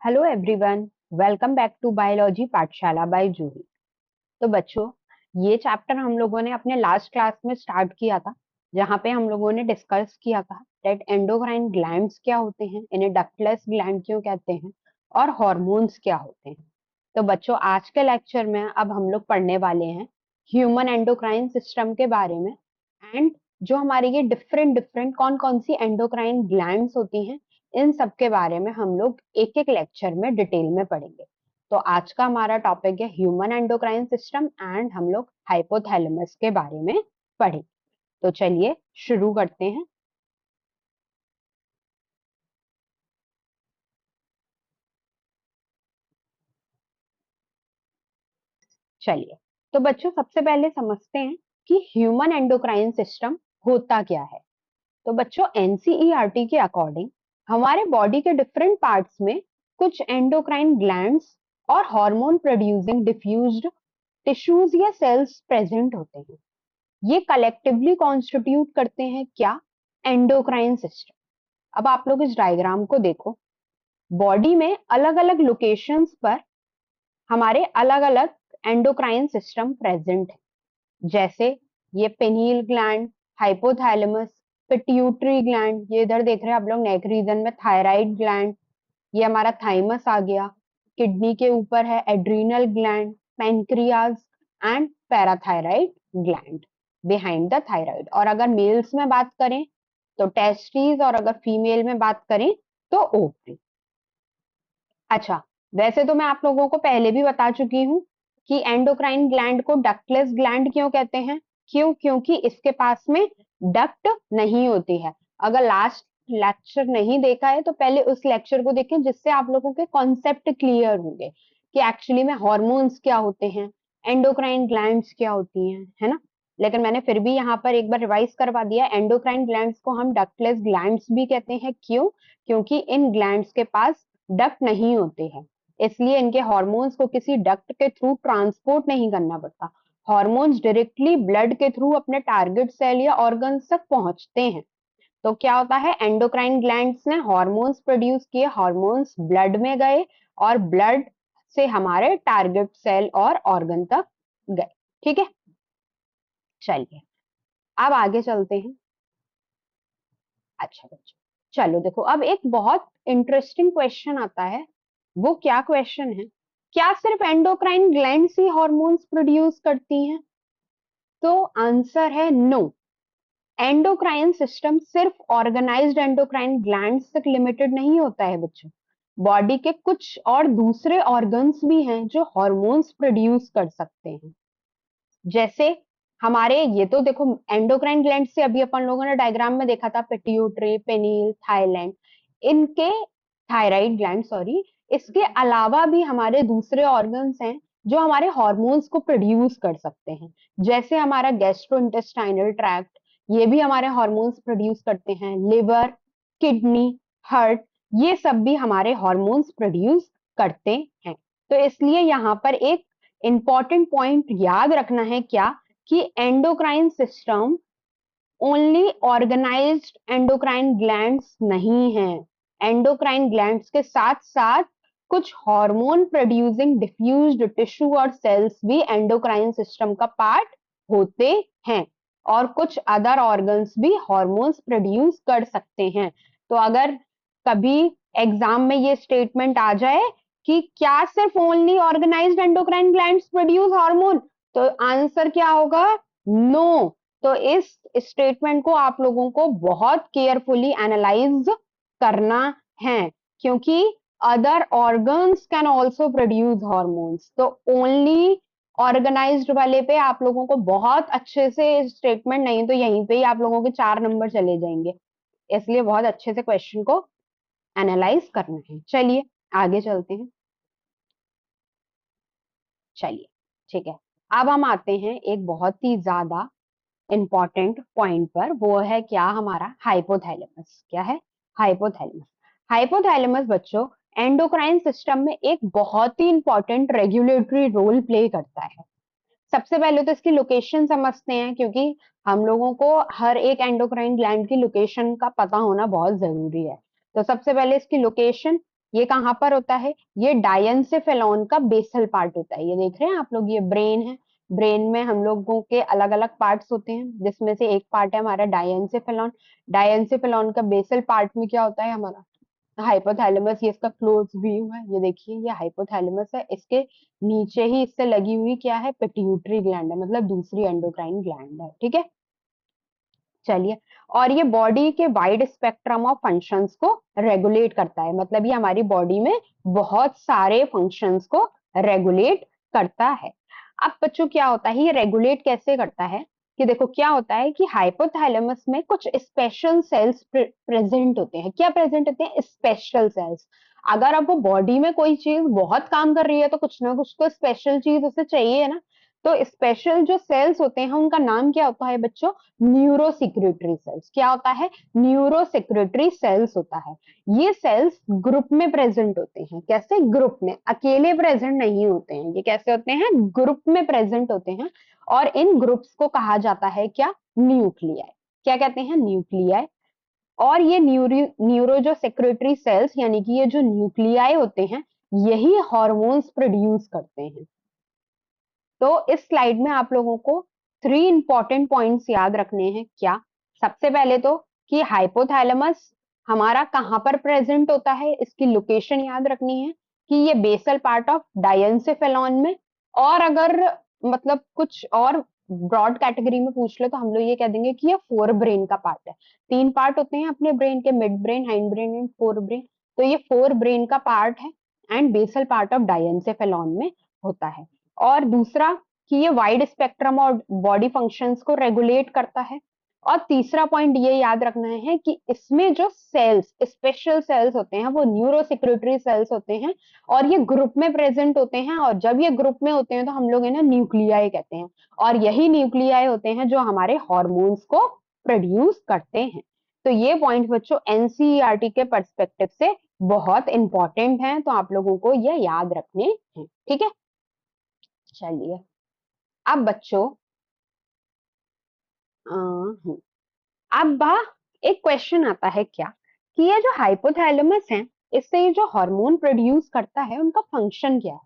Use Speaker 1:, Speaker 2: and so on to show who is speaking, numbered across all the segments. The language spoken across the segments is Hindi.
Speaker 1: Hello everyone, welcome back to biology पाठशाला बाय जूही। तो बच्चों, ये चैप्टर हम लोगों ने अपने लास्ट क्लास में स्टार्ट किया था, जहाँ पे हम लोगों ने डिस्कस किया था दैट एंडोक्राइन ग्लैंड्स क्या होते हैं, इन्हें डक्टलेस ग्लैंड क्यों कहते हैं और हार्मोन्स क्या होते हैं। तो बच्चों, आज के लेक्चर में अब हम लोग पढ़ने वाले हैं ह्यूमन एंडोक्राइन सिस्टम के बारे में एंड जो हमारी ये डिफरेंट डिफरेंट कौन कौन सी एंडोक्राइन ग्लैंड्स होती हैं, इन सब के बारे में हम लोग एक एक लेक्चर में डिटेल में पढ़ेंगे। तो आज का हमारा टॉपिक है ह्यूमन एंडोक्राइन सिस्टम एंड हम लोग हाइपोथैलेमस के बारे में पढ़ेंगे। तो चलिए शुरू करते हैं। चलिए, तो बच्चों सबसे पहले समझते हैं कि ह्यूमन एंडोक्राइन सिस्टम होता क्या है। तो बच्चों, एनसीईआरटी के अकॉर्डिंग हमारे बॉडी के डिफरेंट पार्ट्स में कुछ एंडोक्राइन ग्लैंड्स और हार्मोन प्रोड्यूसिंग डिफ्यूज्ड टिश्यूज या सेल्स प्रेजेंट होते हैं। ये कलेक्टिवली कॉन्स्टिट्यूट करते हैं क्या? Endocrine system. अब आप लोग इस डायग्राम को देखो, बॉडी में अलग अलग लोकेशंस पर हमारे अलग अलग एंडोक्राइन सिस्टम प्रेजेंट है। जैसे ये pineal gland, hypothalamus, pituitary gland, ये इधर देख रहे हैं आप लोग नेक रीजन में थायराइड ग्लैंड, ये हमारा थाइमस आ गया। किडनी के ऊपर है adrenal gland, pancreas and parathyroid gland behind the thyroid. और अगर मेल्स में बात करें तो टेस्टिस, और अगर फीमेल में बात करें तो ओवरी। अच्छा, वैसे तो मैं आप लोगों को पहले भी बता चुकी हूँ कि एंडोक्राइन ग्लैंड को डक्टलेस ग्लैंड क्यों कहते हैं। क्यों? क्योंकि इसके पास में डक्ट नहीं होती है। अगर लास्ट लेक्चर नहीं देखा है तो पहले उस लेक्चर को देखें, जिससे आप लोगों के कॉन्सेप्ट क्लियर होंगे कि एक्चुअली में हार्मोन्स क्या होते हैं, एंडोक्राइन ग्लैंड्स क्या होती हैं, है ना। लेकिन मैंने फिर भी यहाँ पर एक बार रिवाइज करवा दिया, एंडोक्राइन ग्लैंड्स को हम डक्टलेस ग्लैंड्स भी कहते हैं। क्यों? क्योंकि इन ग्लैंड्स के पास डक्ट नहीं होते हैं, इसलिए इनके हार्मोन्स को किसी डक्ट के थ्रू ट्रांसपोर्ट नहीं करना पड़ता। हार्मोन्स डायरेक्टली ब्लड के थ्रू अपने टारगेट सेल या ऑर्गन्स तक पहुंचते हैं। तो क्या होता है, एंडोक्राइन ग्लैंड्स ने हार्मोन्स प्रोड्यूस किए, हार्मोन्स ब्लड में गए और ब्लड से हमारे टारगेट सेल और ऑर्गन तक गए। ठीक है, चलिए अब आगे चलते हैं। अच्छा बच्चों, चलो देखो, अब एक बहुत इंटरेस्टिंग क्वेश्चन आता है। वो क्या क्वेश्चन है? क्या सिर्फ एंडोक्राइन ग्लैंड्स ही हार्मोन्स प्रोड्यूस करती हैं? तो आंसर है नो। एंडोक्राइन सिस्टम सिर्फ ऑर्गेनाइज्ड एंडोक्राइन ग्लैंड्स तक लिमिटेड नहीं होता है बच्चों। बॉडी के कुछ और दूसरे ऑर्गन्स भी हैं जो हार्मोन्स प्रोड्यूस कर सकते हैं। जैसे हमारे, ये तो देखो एंडोक्राइन ग्लैंड से अभी अपन लोगों ने डायग्राम में देखा था, पिट्यूटरी, पेनिल, थाईलैंड, इनके थायराइड ग्लैंड सॉरी, इसके अलावा भी हमारे दूसरे ऑर्गन्स हैं जो हमारे हार्मोन्स को प्रोड्यूस कर सकते हैं। जैसे हमारा गैस्ट्रोइंटेस्टाइनल ट्रैक्ट, ये भी हमारे हार्मोन्स प्रोड्यूस करते हैं। लिवर, किडनी, हार्ट, ये सब भी हमारे हार्मोन्स प्रोड्यूस करते हैं। तो इसलिए यहाँ पर एक इंपॉर्टेंट पॉइंट याद रखना है क्या, कि endocrine system only organised endocrine glands नहीं है। एंडोक्राइन ग्लैंड्स के साथ साथ कुछ हार्मोन प्रोड्यूसिंग डिफ्यूज्ड टिश्यू और सेल्स भी एंडोक्राइन सिस्टम का पार्ट होते हैं, और कुछ अदर ऑर्गन्स भी हार्मोन्स प्रोड्यूस कर सकते हैं। तो अगर कभी एग्जाम में ये स्टेटमेंट आ जाए कि क्या सिर्फ only organised endocrine glands produce hormone, तो आंसर क्या होगा? नो। तो इस स्टेटमेंट को आप लोगों को बहुत केयरफुली एनालाइज करना है, क्योंकि other organs can also produce hormones. तो ओनली ऑर्गेनाइज्ड वाले पे आप लोगों को बहुत अच्छे से स्टेटमेंट, नहीं तो यहीं पे ही आप लोगों के 4 नंबर चले जाएंगे। इसलिए बहुत अच्छे से क्वेश्चन को एनालाइज करना है। चलिए आगे चलते हैं। चलिए ठीक है, अब हम आते हैं एक बहुत ही ज्यादा इंपॉर्टेंट पॉइंट पर। वो है क्या? हमारा हाइपोथैलेमस। क्या है? हाइपोथैलेमस। हाइपोथैलेमस बच्चों एंडोक्राइन सिस्टम में एक बहुत ही इंपॉर्टेंट रेगुलेटरी रोल प्ले करता है। सबसे पहले तो इसकी लोकेशन समझते हैं, क्योंकि हम लोगों को हर एक एंडोक्राइन ग्लैंड की लोकेशन का पता होना बहुत जरूरी है। तो सबसे पहले इसकी लोकेशन, ये कहाँ पर होता है? ये डायंसेफेलॉन का बेसल पार्ट होता है। ये देख रहे हैं आप लोग, ये ब्रेन है। ब्रेन में हम लोगों के अलग अलग पार्ट्स होते हैं, जिसमें से एक पार्ट है हमारा डायंसेफेलॉन। डायंसेफेलॉन का बेसल पार्ट में क्या होता है हमारा? हाइपोथैलेमस। ये इसका क्लोज व्यू है, ये देखिए, ये हाइपोथैलेमस है। इसके नीचे ही इससे लगी हुई क्या है? पिट्यूटरी ग्लैंड है, मतलब दूसरी एंडोक्राइन ग्लैंड है। ठीक है, चलिए। और ये बॉडी के वाइड स्पेक्ट्रम ऑफ फंक्शंस को रेगुलेट करता है, मतलब ये हमारी बॉडी में बहुत सारे फंक्शंस को रेगुलेट करता है। अब बच्चों क्या होता है, ये रेगुलेट कैसे करता है? कि देखो क्या होता है कि हाइपोथैलेमस में कुछ स्पेशल सेल्स प्रेजेंट होते हैं। क्या प्रेजेंट होते हैं? Special cells. अगर अब वो बॉडी में कोई चीज बहुत काम कर रही है तो कुछ ना कुछ तो स्पेशल चीज उसे चाहिए ना। तो स्पेशल जो सेल्स होते हैं उनका नाम क्या होता है बच्चों? Neurosecretory cells. क्या होता है? न्यूरोसेक्रेटरी सेल्स होता है। ये सेल्स ग्रुप में प्रेजेंट होते हैं। कैसे? ग्रुप में, अकेले प्रेजेंट नहीं होते हैं। ये कैसे होते हैं? ग्रुप में प्रेजेंट होते हैं। और इन ग्रुप्स को कहा जाता है क्या? न्यूक्लियाई। क्या कहते हैं? न्यूक्लियाई। और ये न्यूरो जो सेक्रेटरी सेल्स यानी कि ये जो न्यूक्लियाई होते हैं, यही हॉर्मोन्स प्रोड्यूस करते हैं। तो इस स्लाइड में आप लोगों को 3 इंपॉर्टेंट पॉइंट्स याद रखने हैं। क्या? सबसे पहले तो कि हाइपोथैलेमस हमारा कहां पर प्रेजेंट होता है, इसकी लोकेशन याद रखनी है कि ये बेसल पार्ट ऑफ डायंसेफेलॉन में। और अगर मतलब कुछ और ब्रॉड कैटेगरी में पूछ ले तो हम लोग ये कह देंगे कि ये फोर ब्रेन का पार्ट है। 3 पार्ट होते हैं अपने ब्रेन के, mid brain, hind brain and fore brain. तो ये फोर ब्रेन का पार्ट है and basal part of diencephalon में होता है। और दूसरा कि ये वाइड स्पेक्ट्रम और बॉडी फंक्शंस को रेगुलेट करता है। और तीसरा पॉइंट ये याद रखना है कि इसमें जो सेल्स, स्पेशल सेल्स होते हैं, वो न्यूरोसेक्रेटरी सेल्स होते हैं और ये ग्रुप में प्रेजेंट होते हैं। और जब ये ग्रुप में होते हैं तो हम लोग इन्हें न्यूक्लियाई कहते हैं। और यही न्यूक्लियाई होते हैं जो हमारे हॉर्मोन्स को प्रोड्यूस करते हैं। तो ये पॉइंट बच्चों एनसीईआरटी के पर्सपेक्टिव से बहुत इंपॉर्टेंट है, तो आप लोगों को ये याद रखने हैं। ठीक है, चलिए। अब बच्चों हम्म, अब एक क्वेश्चन आता है क्या कि ये जो हाइपोथैलेमस है, इससे ये जो हार्मोन प्रोड्यूस करता है उनका फंक्शन क्या है?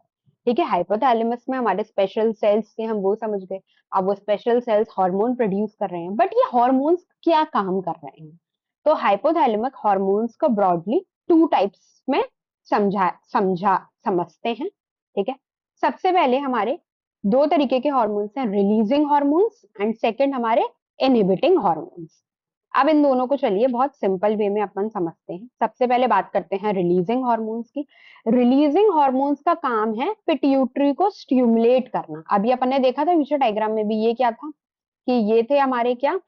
Speaker 1: ठीक है, हाइपोथैलेमस में हमारे स्पेशल सेल्स से हम वो समझ गए। अब वो स्पेशल सेल्स हार्मोन प्रोड्यूस कर रहे हैं, बट ये हार्मोन्स क्या काम कर रहे हैं? तो हाइपोथैलेमिक हार्मोन्स को ब्रॉडली 2 टाइप्स में समझा समझा समझते हैं। ठीक है, सबसे पहले हमारे 2 तरीके के हार्मोन्स हैं, रिलीजिंग हार्मोन्स एंड सेकंड हमारे इनहिबिटिंग हार्मोन्स। अब इन दोनों को चलिए बहुत सिंपल वे में अपन समझते हैं। सबसे पहले बात करते हैं रिलीजिंग हार्मोन्स की। रिलीजिंग हार्मोन्स का काम है पिट्यूटरी को स्टिमुलेट करना। अभी अपन ने देखा था पीछे डायग्राम में भी, ये क्या था कि ये थे हमारे क्या?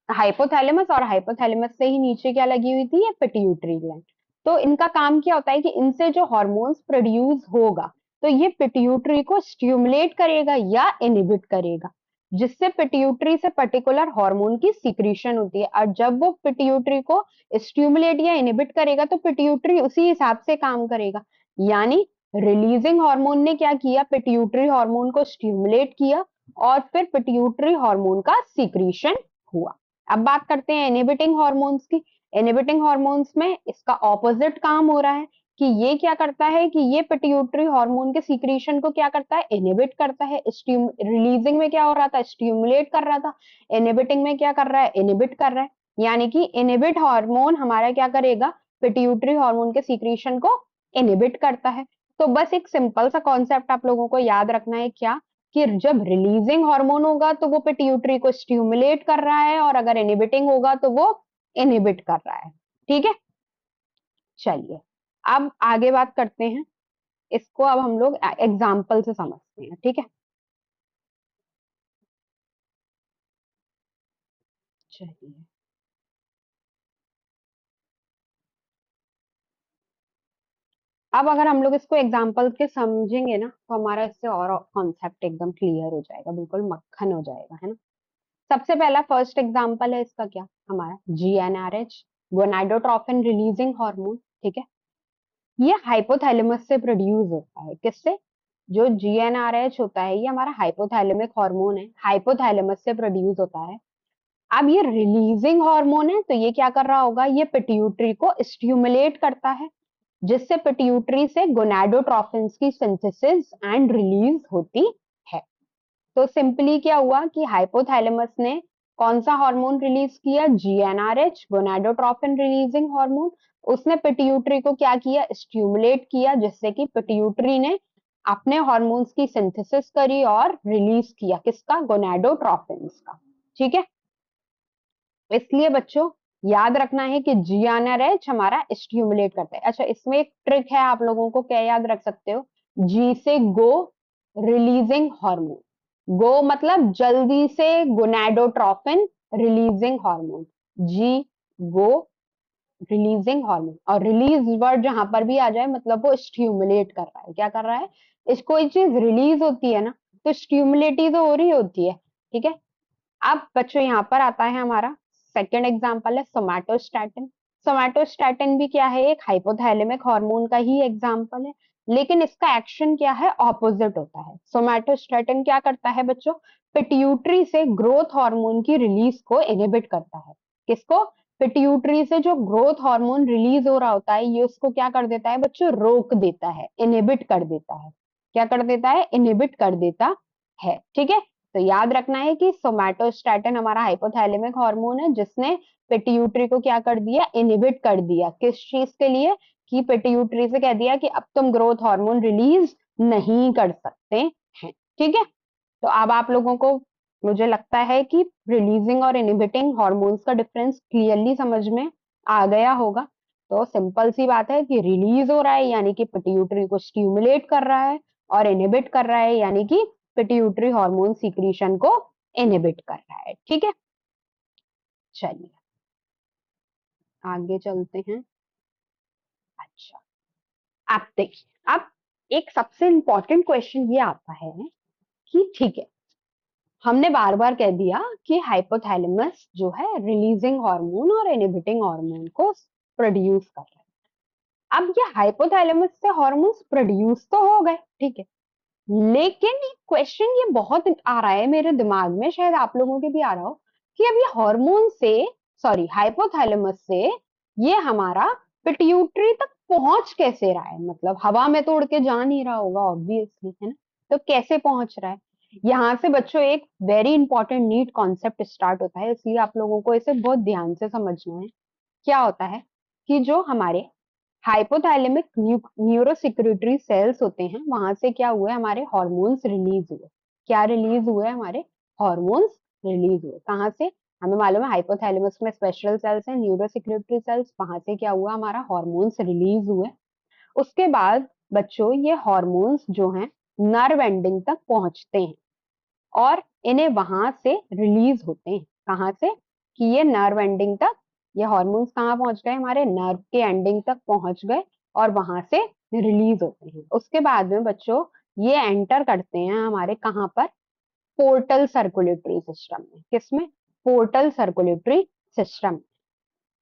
Speaker 1: हाइपोथैलेमस। और हाइपोथैलेमस से ही नीचे क्या लगी हुई थी? ये पिट्यूटरी ग्लैंड। तो इनका काम क्या होता है कि इनसे जो हार्मोन्स प्रोड्यूस होगा, तो ये पिट्यूटरी को स्टिमुलेट करेगा या इनहिबिट करेगा, जिससे पिट्यूटरी से पर्टिकुलर हार्मोन की सिक्रीशन होती है। और जब वो पिट्यूटरी को स्टिमुलेट या इनहिबिट करेगा तो पिट्यूटरी उसी हिसाब से काम करेगा। यानी रिलीजिंग हार्मोन ने क्या किया? पिट्यूटरी हार्मोन को स्टिमुलेट किया और फिर पिट्यूटरी हार्मोन का सिक्रीशन हुआ। अब बात करते हैं इनहिबिटिंग हार्मोन्स की। इनहिबिटिंग हार्मोन्स में इसका ऑपोजिट काम हो रहा है कि ये क्या करता है कि ये पिट्यूटरी हार्मोन के सीक्रेशन को क्या करता है? इनहिबिट करता है। रिलीजिंग में क्या हो रहा था? स्टिमुलेट कर रहा था। इनहिबिटिंग में क्या कर रहा है? इनहिबिट कर रहा है। यानी कि इनहिबिट हार्मोन हमारा क्या करेगा? पिट्यूटरी हार्मोन के सीक्रेशन को इनहिबिट करता है। तो बस एक सिंपल सा कॉन्सेप्ट आप लोगों को याद रखना है क्या? कि जब रिलीजिंग हार्मोन होगा तो वो पिट्यूटरी को स्टिमुलेट कर रहा है और अगर इनहिबिटिंग होगा तो वो इनहिबिट कर रहा है। ठीक है, चलिए। अब आगे बात करते हैं, इसको अब हम लोग एग्जाम्पल से समझते हैं। ठीक है, चलिए। अब अगर हम लोग इसको एग्जाम्पल के समझेंगे ना तो हमारा इससे और कॉन्सेप्ट एकदम क्लियर हो जाएगा, बिल्कुल मक्खन हो जाएगा, है ना। सबसे पहला फर्स्ट एग्जाम्पल है इसका क्या? हमारा जीएनआरएच, गोनाडोट्रोफिन रिलीजिंग हार्मोन। ठीक है, ये हाइपोथैलेमस से प्रोड्यूस होता है। किससे? जो जीएनआरएच होता है ये हमारा हाइपोथैलेमिक हार्मोन है, हाइपोथैलेमस से प्रोड्यूस होता है। अब ये रिलीजिंग हार्मोन है तो ये क्या कर रहा होगा? ये पिट्यूटरी को स्टिमुलेट करता है। जिससे पिट्यूटरी से गोनाडोट्रोफिन्स की सिंथेसिस एंड रिलीज होती है। तो सिंपली क्या हुआ कि हाइपोथैलेमस ने कौन सा हार्मोन रिलीज किया, जीएनआरएच, गोनाडोट्रोफिन रिलीजिंग हार्मोन। उसने पिट्यूटरी को क्या किया, स्टिमुलेट किया, जिससे कि पिट्यूटरी ने अपने हार्मोन्स की सिंथेसिस करी और रिलीज किया, किसका, गोनाडोट्रोफिन्स का। ठीक है, इसलिए बच्चों याद रखना है कि जीएनआरएच हमारा स्टिमुलेट करता है। अच्छा, इसमें एक ट्रिक है, आप लोगों को क्या याद रख सकते हो, जी से गो रिलीजिंग हार्मोन। गो मतलब जल्दी से, गोनाडोट्रोफिन रिलीजिंग हार्मोन, जी गो रिलीजिंग हार्मोन। और रिलीज वर्ड जहां पर भी आ जाए मतलब वो स्टिमुलेट कर रहा है, क्या कर रहा है, इस कोई चीज रिलीज होती है ना, तो स्टिमुलेट ही तो हो रही होती है। ठीक है, अब बच्चों यहाँ पर आता है हमारा सेकेंड एग्जाम्पल है सोमैटोस्टैटिन। सोमैटोस्टैटिन भी क्या है, एक हाइपोथैलेमिक हार्मोन का ही एग्जाम्पल है, लेकिन इसका एक्शन क्या है, ऑपोजिट होता है। सोमैटोस्टैटिन क्या करता है बच्चों, पिट्यूटरी से ग्रोथ हार्मोन की रिलीज को इनहिबिट करता है। किसको, पिट्यूटरी से जो ग्रोथ हार्मोन रिलीज हो रहा होता है, ये उसको क्या कर देता है बच्चों, रोक देता है, इनहिबिट कर देता है। क्या कर देता है, इनहिबिट कर देता है। ठीक है, तो याद रखना है कि सोमैटोस्टैटिन हमारा हाइपोथैलेमिक हार्मोन है, जिसने पिट्यूटरी को क्या कर दिया, इनहिबिट कर दिया। किस चीज के लिए, कि पिट्यूटरी से कह दिया कि अब तुम ग्रोथ हार्मोन रिलीज नहीं कर सकते हैं। ठीक है, तो अब आप लोगों को, मुझे लगता है कि रिलीजिंग और इनहिबिटिंग हार्मोन्स का डिफरेंस क्लियरली समझ में आ गया होगा। तो सिंपल सी बात है कि रिलीज हो रहा है यानी कि पिट्यूटरी को स्टिमुलेट कर रहा है, और इनहिबिट कर रहा है यानी कि पिट्यूटरी हार्मोन सीक्रेशन को इनहिबिट कर रहा है। ठीक है, चलिए आगे चलते हैं। अच्छा, आप देखिए, अब एक सबसे इंपॉर्टेंट क्वेश्चन ये आता है कि ठीक है, हमने बार बार कह दिया कि हाइपोथैलेमस जो है रिलीजिंग हार्मोन और इनहिबिटिंग हार्मोन को प्रोड्यूस कर रहा है। अब ये हाइपोथैलेमस से हार्मोन्स प्रोड्यूस तो हो गए, ठीक है, लेकिन क्वेश्चन ये बहुत आ रहा है मेरे दिमाग में, शायद आप लोगों के भी आ रहा हो, कि अब ये हार्मोन से, सॉरी हाइपोथैलेमस से ये हमारा पिट्यूटरी तक पहुंच कैसे रहा है, मतलब हवा में तो उड़ के जा नहीं रहा होगा ऑब्वियसली, है ना, तो कैसे पहुंच रहा है। यहाँ से बच्चों एक very important NEET concept start होता है, इसलिए आप लोगों को इसे बहुत ध्यान से समझना है। क्या होता है कि जो हमारे हाइपोथैलेमिक न्यूरोसिक्रेटरी सेल्स होते हैं, वहां से क्या हुआ है, हमारे हॉर्मोन्स रिलीज हुए। क्या रिलीज हुए, हमारे हॉर्मोन्स रिलीज हुए। कहाँ से, हमें मालूम है हाइपोथैलेमस में स्पेशल सेल्स हैं, न्यूरोसिक्रेटरी सेल्स, वहां से क्या हुआ, हमारा हॉर्मोन्स रिलीज हुए। उसके बाद बच्चों ये हॉर्मोन्स जो हैं नर्व एंडिंग तक पहुंचते हैं, और इन्हें वहां से रिलीज होते हैं। कहाँ से, कि ये नर्व एंडिंग तक, ये हॉर्मोन्स कहाँ पहुंच गए, हमारे नर्व के एंडिंग तक पहुंच गए, और वहां से रिलीज होते हैं। उसके बाद में बच्चों ये एंटर करते हैं हमारे कहाँ पर, पोर्टल सर्कुलेटरी सिस्टम में। किसमें, पोर्टल सर्कुलेटरी सिस्टम।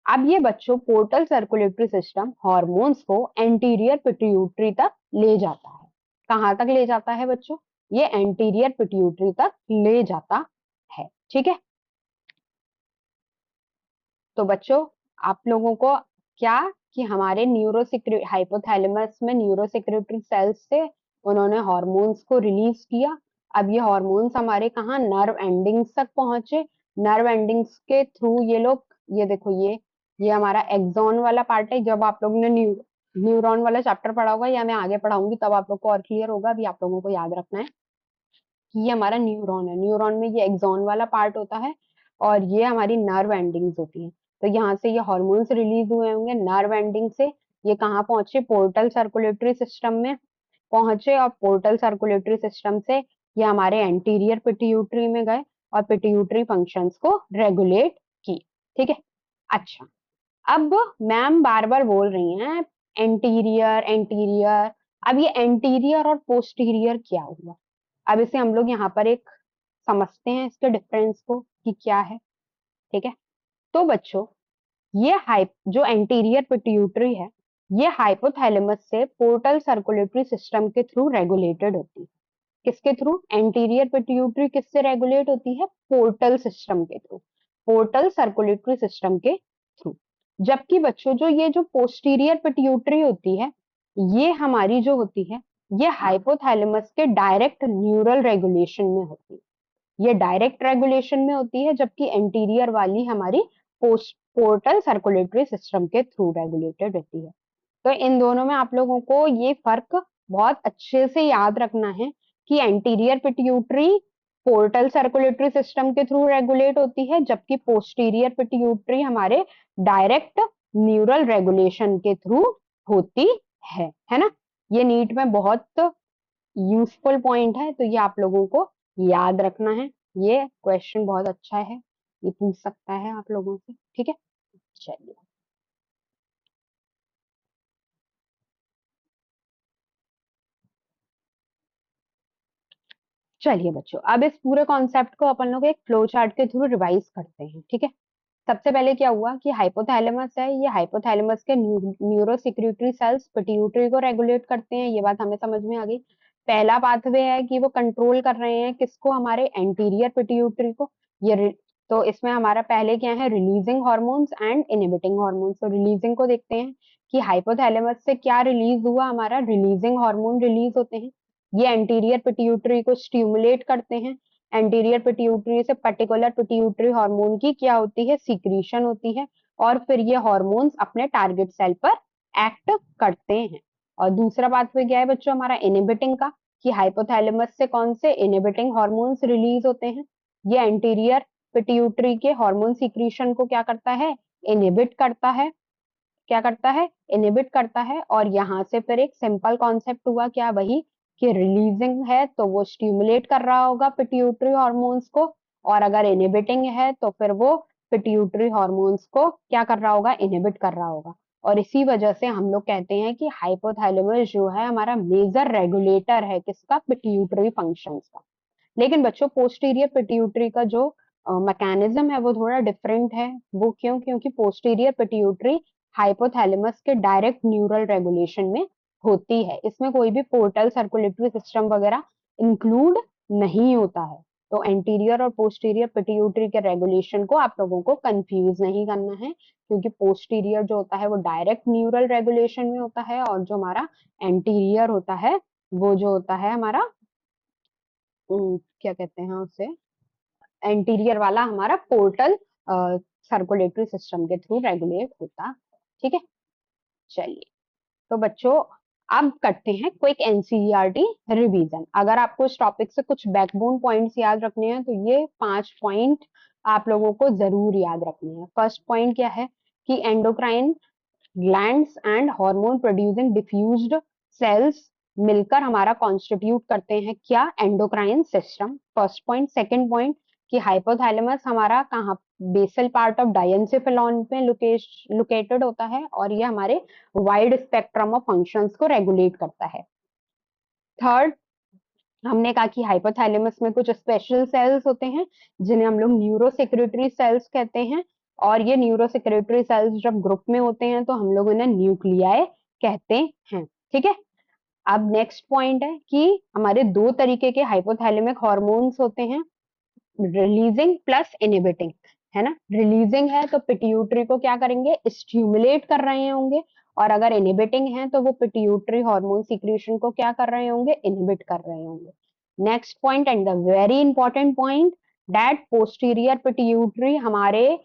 Speaker 1: अब ये बच्चों पोर्टल सर्कुलेटरी सिस्टम हॉर्मोन्स को एंटीरियर पिट्यूटरी तक ले जाता है। कहाँ तक ले जाता है बच्चों, ये एंटीरियर पिट्यूटरी तक ले जाता है। ठीक है, तो बच्चों आप लोगों को क्या, कि हमारे न्यूरोसिक्रे हाइपोथैलेमस में न्यूरोसिक्रेटरी सेल्स से उन्होंने हॉर्मोन्स को रिलीज किया। अब ये हॉर्मोन्स हमारे कहाँ, नर्व एंडिंग्स तक पहुंचे। नर्व एंडिंग्स के थ्रू ये लोग, ये देखो ये हमारा एक्सॉन वाला पार्ट है। जब आप लोगों ने न्यूरॉन वाला चैप्टर पढ़ा होगा, या मैं आगे पढ़ाऊंगी तब आप लोग को और क्लियर होगा। अभी आप लोगों को याद रखना है कि ये हमारा न्यूरॉन है, न्यूरॉन में ये एक्सॉन वाला पार्ट होता है, और ये हमारी नर्व एंडिंग्स होती हैं। तो यहाँ से ये हॉर्मोन्स रिलीज हुए होंगे नर्व एंडिंग से, ये कहाँ पहुंचे, पोर्टल सर्कुलेटरी सिस्टम में पहुंचे, और पोर्टल सर्कुलेटरी सिस्टम से ये हमारे एंटीरियर पिट्यूटरी में गए, और पिट्यूटरी फंक्शंस को रेगुलेट की। ठीक है, अच्छा, अब मैम बार बार बोल रही हैं एंटीरियर एंटीरियर। अब ये एंटीरियर और पोस्टीरियर क्या हुआ, अब इसे हम लोग यहाँ पर एक समझते हैं इसके डिफरेंस को कि क्या है। ठीक है, तो बच्चों ये हाइप जो एंटीरियर पिट्यूटरी है, ये हाइपोथैलेमस से पोर्टल सर्कुलेटरी सिस्टम के थ्रू रेगुलेटेड होती है। किसके थ्रू, एंटीरियर पिट्यूटरी किससे रेगुलेट होती है, पोर्टल सिस्टम के थ्रू, पोर्टल सर्कुलेटरी सिस्टम के थ्रू। जबकि बच्चों जो ये जो पोस्टीरियर पिट्यूटरी होती है, ये हमारी जो होती है, ये हाइपोथैलेमस के डायरेक्ट न्यूरल रेगुलेशन में होती है। ये डायरेक्ट रेगुलेशन में होती है, जबकि एंटीरियर वाली हमारी पोर्टल सर्कुलेटरी सिस्टम के थ्रू रेगुलेटेड रहती है। तो इन दोनों में आप लोगों को ये फर्क बहुत अच्छे से याद रखना है कि anterior pituitary portal circulatory system के थ्रू रेगुलेट होती है, जबकि पोस्टीरियर पिट्यूटरी हमारे डायरेक्ट न्यूरल रेगुलेशन के थ्रू होती है ना। ये नीट में बहुत यूजफुल पॉइंट है, तो ये आप लोगों को याद रखना है। ये क्वेश्चन बहुत अच्छा है, ये पूछ सकता है आप लोगों से, ठीक है। चलिए चलिए बच्चों, अब इस पूरे कॉन्सेप्ट को अपन लोग एक फ्लो चार्ट के थ्रू रिवाइज करते हैं, ठीक है। सबसे पहले क्या हुआ कि हाइपोथैलेमस है, ये हाइपोथैलेमस के न्यूरो सिक्रिटरी सेल्स पिट्यूटरी को रेगुलेट करते हैं, ये बात हमें समझ में आ गई। पहला पाथवे है कि वो कंट्रोल कर रहे हैं किसको, हमारे एंटीरियर पिट्यूटरी को। तो इसमें हमारा पहले क्या है, releasing hormones and inhibiting hormones. तो रिलीजिंग को देखते हैं कि हाइपोथैलेमस से क्या रिलीज हुआ, हमारा रिलीजिंग हार्मोन रिलीज होते हैं, ये एंटीरियर पिट्यूटरी को स्टिमुलेट करते हैं। एंटीरियर पिट्यूटरी से पर्टिकुलर पिट्यूटरी हार्मोन की क्या होती है, सीक्रीशन होती है, और फिर ये हार्मोन्स अपने टारगेट सेल पर एक्ट करते हैं। और दूसरा पाथवे क्या है बच्चों, हमारा इनहिबिटिंग का, कि हाइपोथैलेमस से कौन से इनहिबिटिंग हार्मोन्स रिलीज होते हैं। ये एंटीरियर पिट्यूटरी के हार्मोन सीक्रीशन को क्या करता है, इनहिबिट करता है। क्या करता है, इनहिबिट करता है। और यहाँ से फिर एक सिंपल कॉन्सेप्ट हुआ क्या, वही कि रिलीजिंग है तो वो स्टिमुलेट कर रहा होगा पिट्यूटरी हार्मोन्स को, और अगर इनहिबिटिंग है तो फिर वो पिट्यूटरी हार्मोन्स को क्या कर रहा होगा, इनहिबिट कर रहा होगा। और इसी वजह से हम लोग कहते हैं कि हाइपोथैलेमस जो है हमारा मेजर रेगुलेटर है किसका, पिट्यूटरी फंक्शंस का। लेकिन बच्चों पोस्टीरियर पिट्यूटरी का जो मैकेनिज्म है वो थोड़ा डिफरेंट है। वो क्यों, क्योंकि पोस्टीरियर पिट्यूटरी हाइपोथैलेमस के डायरेक्ट न्यूरल रेगुलेशन में होती है, इसमें कोई भी पोर्टल सर्कुलेटरी सिस्टम वगैरह इंक्लूड नहीं होता है। तो एंटीरियर और पोस्टीरियर पिट्यूटरी के रेगुलेशन को आप लोगों को कंफ्यूज नहीं करना है, क्योंकि पोस्टीरियर जो होता है वो डायरेक्ट न्यूरल रेगुलेशन में होता है, और जो हमारा एंटीरियर होता है वो जो होता है हमारा क्या कहते हैं उसे, एंटीरियर वाला हमारा पोर्टल सर्कुलेटरी सिस्टम के थ्रू रेगुलेट होता, ठीक है। चलिए, तो बच्चों अब करते हैं क्विक एनसीईआरटी रिवीजन। अगर आपको इस टॉपिक से कुछ बैकबोन पॉइंट्स याद रखने हैं तो ये 5 पॉइंट आप लोगों को जरूर याद रखने हैं। फर्स्ट पॉइंट क्या है कि endocrine glands and hormone producing diffused cells मिलकर हमारा कॉन्स्टिट्यूट करते हैं क्या, endocrine system. First point. Second point कि हाइपोथैलेमस हमारा कहाँ, बेसल पार्ट ऑफ डायंसिफिलॉन पे लोकेटेड होता है, और ये हमारे वाइड स्पेक्ट्रम ऑफ फंक्शंस को रेगुलेट करता है। थर्ड, हमने कहा कि हाइपोथैलेमस में कुछ स्पेशल सेल्स होते हैं जिन्हें हम लोग न्यूरो सेक्रेटरी सेल्स कहते हैं, और ये न्यूरो सेक्रेटरी सेल्स जब ग्रुप में होते हैं तो हम लोग इन्हें न्यूक्लियाई कहते हैं, ठीक है। अब नेक्स्ट पॉइंट है कि हमारे दो तरीके के हाइपोथैलेमिक हार्मोन्स होते हैं, रिलीजिंग प्लस इनहिबिटिंग, है ना। रिलीजिंग है तो पिट्यूटरी को क्या करेंगे, स्टिमुलेट कर रहे होंगे, और अगर इनहिबिटिंग है तो वो पिट्यूटरी हार्मोन सीक्रेशन को क्या कर रहे होंगे, इनहिबिट कर रहे होंगे। Next point and the very important point, that posterior pituitary हमारे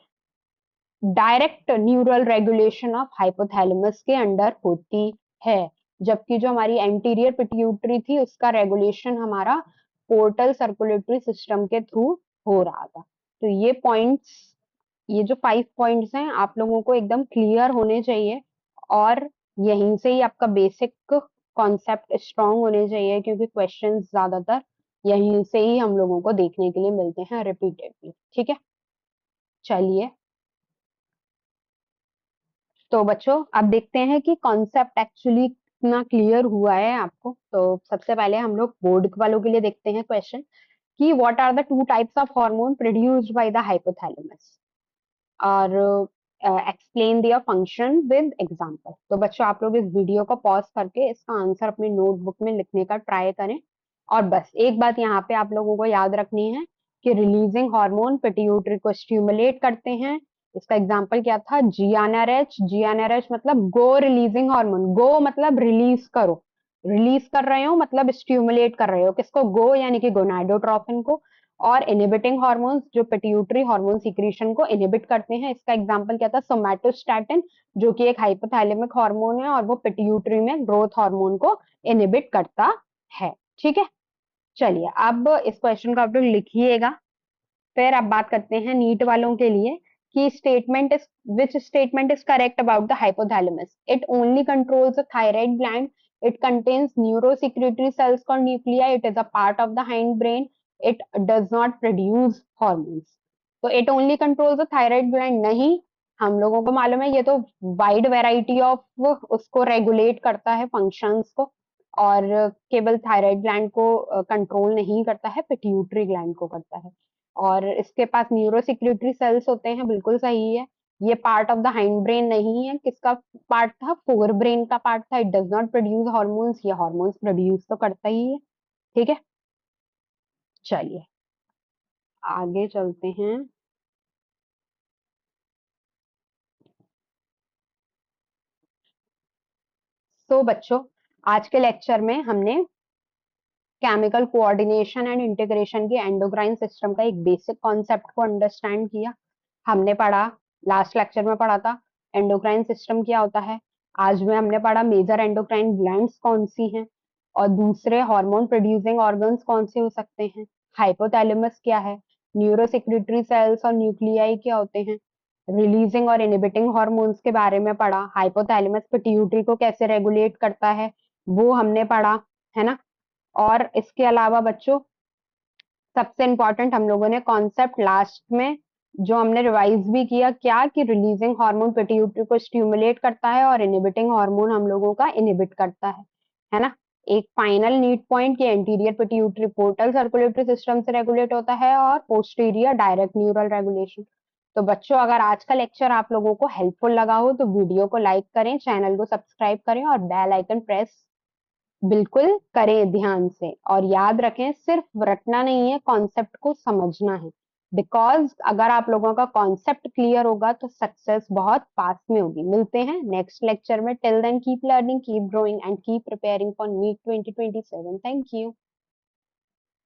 Speaker 1: direct neural regulation of hypothalamus के अंडर होती है, जबकि जो हमारी एंटीरियर पिट्यूटरी थी उसका रेगुलेशन हमारा पोर्टल सर्कुलेटरी सिस्टम के थ्रू हो रहा था। तो ये पॉइंट्स, ये जो 5 पॉइंट्स हैं आप लोगों को एकदम क्लियर होने चाहिए, और यहीं से ही आपका बेसिक कॉन्सेप्ट स्ट्रांग होने चाहिए, क्योंकि क्वेश्चंस ज्यादातर यहीं से ही हम लोगों को देखने के लिए मिलते हैं रिपीटेडली, ठीक है। चलिए, तो बच्चों अब देखते हैं कि कॉन्सेप्ट एक्चुअली कितना क्लियर हुआ है आपको। तो सबसे पहले हम लोग बोर्ड वालों के लिए देखते हैं क्वेश्चन कि what are the two types of hormone produced by the hypothalamus, और explain their function with example. तो बच्चों आप लोग इस वीडियो को पॉज करके इसका आंसर अपनी नोटबुक में लिखने का ट्राई करें। और बस एक बात यहाँ पे आप लोगों को याद रखनी है कि रिलीजिंग हार्मोन पिट्यूटरी को स्टिमुलेट करते हैं, इसका एग्जाम्पल क्या था, जीएनआरएच। जीएनआरएच मतलब गो रिलीजिंग हार्मोन, गो मतलब रिलीज करो, रिलीज कर रहे हो मतलब स्टिमुलेट कर रहे हो, किसको, गो यानी कि गोनाडोट्रोपिन को। और इनहिबिटिंग हार्मोन्स जो पिट्यूटरी हार्मोन सीक्रेशन को इनहिबिट करते हैं, इसका एग्जांपल क्या था, सोमैटोस्टैटिन, जो कि एक हाइपोथैलेमिक हार्मोन है और वो पिट्यूटरी में ग्रोथ हार्मोन को इनहिबिट करता है। ठीक है, चलिए अब इस क्वेश्चन को आप लोग लिखिएगा। फिर अब बात करते हैं नीट वालों के लिए कि statement is, which statement is correct about the hypothalamus, it only controls the thyroid gland, it contains neurosecretory cells called nuclei, it is a part of the hindbrain, it does not produce hormones। तो it only controls the thyroid gland नहीं, हम लोगों को मालूम है ये तो वाइड वेराइटी ऑफ उसको रेगुलेट करता है फंक्शंस को, और केवल थायराइड ग्लैंड को कंट्रोल नहीं करता है, पिट्यूटरी ग्लैंड को करता है। और इसके पास न्यूरोसिक्रेटरी सेल्स होते हैं, बिल्कुल सही है। ये part of the hind brain नहीं है, किसका पार्ट था, फोर ब्रेन का पार्ट था। It does not produce hormones, ये हार्मोन्स प्रोड्यूस तो करता ही है। ठीक है, चलिए आगे चलते हैं। तो बच्चों, आज के लेक्चर में हमने केमिकल कोऑर्डिनेशन एंड इंटीग्रेशन की एंडोक्राइन सिस्टम का एक बेसिक कॉन्सेप्ट को अंडरस्टैंड किया। हमने पढ़ा, लास्ट लेक्चर में पढ़ा था एंडोक्राइन सिस्टम क्या होता है। आज में हमने पढ़ा मेजर एंडोक्राइन ग्लैंड्स कौन सी हैं और दूसरे हार्मोन प्रोड्यूसिंग ऑर्गन्स कौन से हो सकते हैं, हाइपोथैलेमस क्या है, न्यूरोसेक्रेटरी सेल्स और न्यूक्लियाई क्या होते हैं, रिलीजिंग और इनहिबिटिंग हार्मोन्स के बारे में पढ़ा, हाइपोथैलेमस पिट्यूटरी को कैसे रेगुलेट करता है वो हमने पढ़ा, है ना। और इसके अलावा बच्चों, सबसे इंपॉर्टेंट हम लोगों ने कॉन्सेप्ट लास्ट में जो हमने रिवाइज भी किया, क्या कि रिलीजिंग हार्मोन पिट्यूटरी को स्टिमुलेट करता है और इनहिबिटिंग हार्मोन हम लोगों का इनहिबिट करता है ना। एक फाइनल नीड पॉइंट की anterior pituitary portal circulatory system से रेगुलेट होता है और पोस्टीरियर डायरेक्ट न्यूरल रेगुलेशन। तो बच्चों, अगर आज का लेक्चर आप लोगों को हेल्पफुल लगा हो तो वीडियो को लाइक करें, चैनल को सब्सक्राइब करें और बेल आइकन प्रेस बिल्कुल करें ध्यान से। और याद रखें, सिर्फ रटना नहीं है, कॉन्सेप्ट को समझना है। बिकॉज अगर आप लोगों का कॉन्सेप्ट क्लियर होगा तो सक्सेस बहुत पास में होगी। मिलते हैं नेक्स्ट लेक्चर में। Till then keep learning, keep growing and keep preparing for NEET 2027। Thank you.